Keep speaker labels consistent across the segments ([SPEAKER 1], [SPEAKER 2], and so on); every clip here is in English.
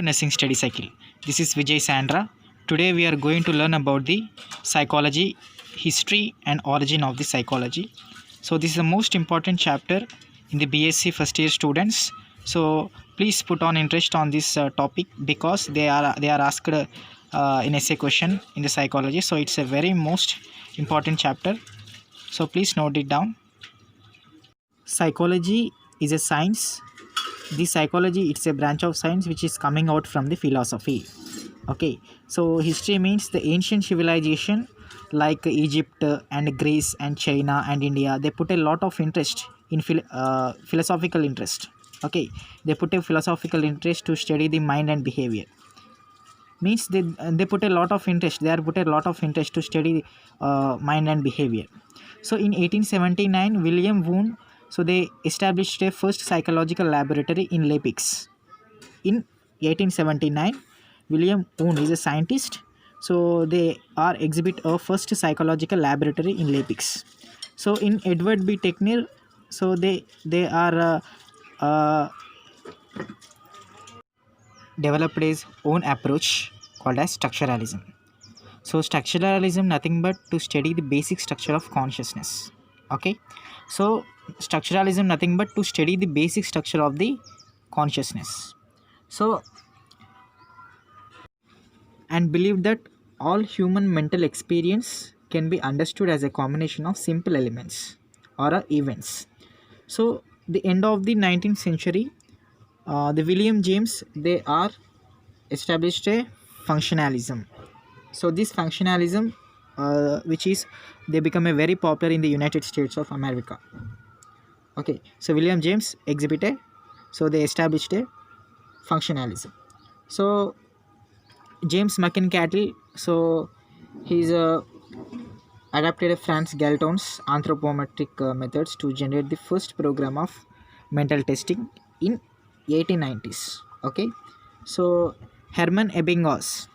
[SPEAKER 1] Nursing Study Cycle. This is Vijay Sandra. Today we are going to learn about the psychology, history and origin of the psychology. So this is the most important chapter in the BSc first year students. So please put on interest on this topic because they are asked in essay question in the psychology. So it's a very most important chapter. So please note it down. Psychology is a science. The psychology, it's a branch of science which is coming out from the philosophy. Okay, so history means the ancient civilization like Egypt and Greece and China and India, they put a lot of interest in philosophical interest. Okay, they put a philosophical interest to study the mind and behavior. Means they put a lot of interest, they are put a lot of interest to study mind and behavior. So in 1879 William Wundt, so they established a first psychological laboratory in Leipzig. In 1879 William Wundt is a scientist, so they are exhibit a first psychological laboratory in Leipzig. So in Edward B. Techner, so they are developed his own approach called as structuralism. So structuralism nothing but to study the basic structure of consciousness. Okay, so structuralism nothing but to study the basic structure of the consciousness. So and believe that all human mental experience can be understood as a combination of simple elements or events. So the end of the 19th century, the William James, they are established a functionalism. So this functionalism which is they become a very popular in the United States of America. Okay, so William James exhibited, so they established a functionalism. So James McIntyre, so he's adapted Franz Galton's anthropometric methods to generate the first program of mental testing in 1890s. Okay, so Hermann Ebbinghaus,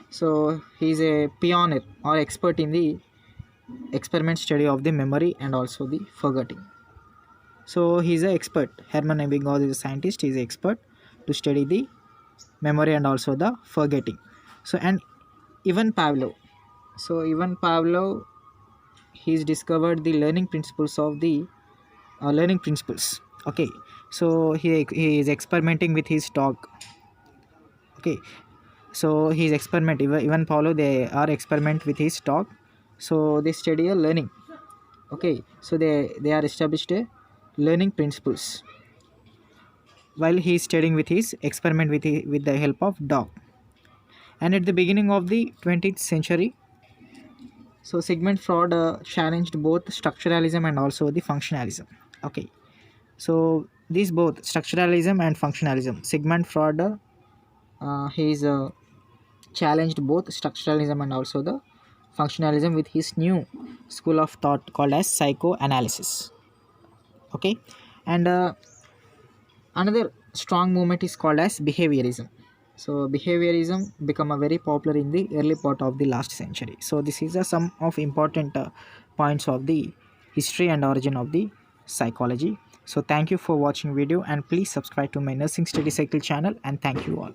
[SPEAKER 1] so he's a pioneer or expert in the experiment study of the memory and also the forgetting. So he's an expert. Hermann Ebbinghaus is a scientist. He's an expert to study the memory and also the forgetting. So and Ivan Pavlov. So Ivan Pavlov, he's discovered the learning principles of the learning principles. Okay, so he is experimenting with his dog. Okay, so he's experiment. Ivan Pavlov, they are experiment with his dog. So they study a learning. Okay, so they are established a learning principles while he is studying with his experiment with the help of dog. And at the beginning of the 20th century, so Sigmund Freud challenged both structuralism and also the functionalism. Okay, so these both structuralism and functionalism, Sigmund Freud he's challenged both structuralism and also the functionalism with his new school of thought called as psychoanalysis. Okay, and another strong movement is called as behaviorism. So behaviorism become a very popular in the early part of the last century. So this is some of important points of the history and origin of the psychology. So thank you for watching video and please subscribe to my nursing study cycle channel and thank you all.